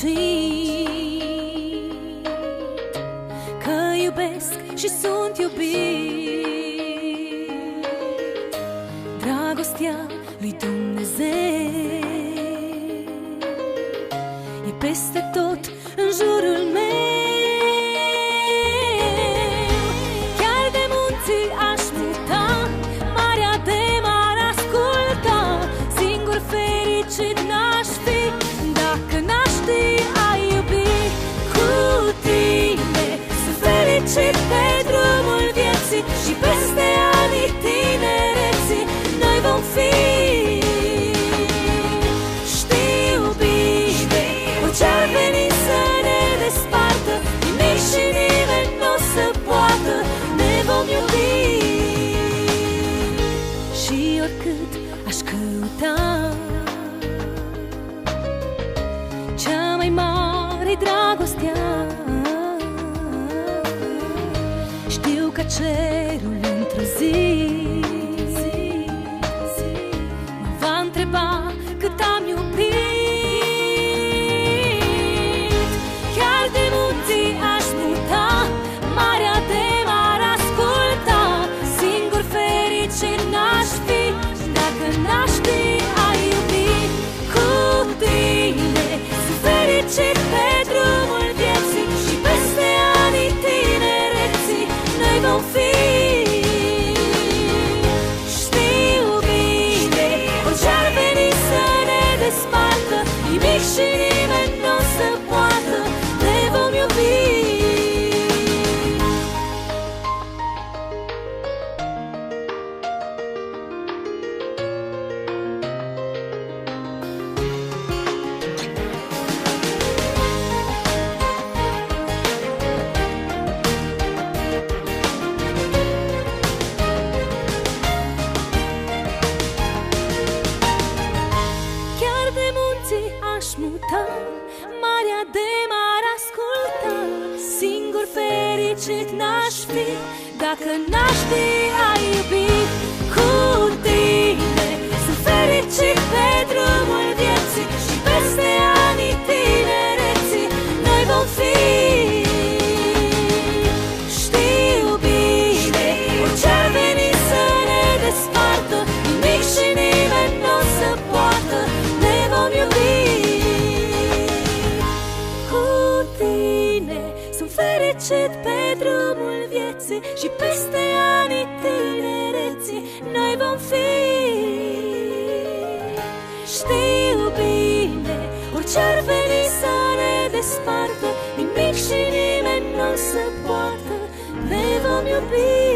fericit că iubesc și sunt iubit. Dragostea lui Dumnezeu e peste tot în jurul meu. Chiar de munții aș muta, marea de m-ar asculta, singur fericit n-aș fi dacă n-aș ști a iubi. Cu tine sunt fericit pe drumul vieții și peste anii tinereții noi vom fi. Știu bine, orice-ar veni să ne despartă, nimic și nimeni n-o să poată, ne vom iubi. Și oricât aș căuta cea mai mare dragostea, știu că cerul într-o zi mă va întreba cât am iubit. Chiar de munții aș muta, marea de m-ar asculta, singur fericit n-aș fi dacă n-aș ști a iubi. Cu tine sunt fericit pe drumul vieții și peste anii tinereții noi vom fi. Știu bine, orice-ar veni să ne despartă, nimic și nimeni n-o să poată, ne vom iubi. Chiar de munții aș muta, marea de m-ar asculta, singur fericit n-aș fi dacă n-aș ști a iubi. Cu tine sunt fericit pe drumul vieții și peste anii tinereții noi vom fi. Știu bine, orice-ar veni să ne despartă, nimic și nimeni n-o să poată, ne vom iubi. Cu tine sunt fericit pe drumul vieții și peste anii tinereții noi vom fi. Știu bine, orice-ar veni să ne despartă, nimic și nimeni n-o să poată, ne vom iubi.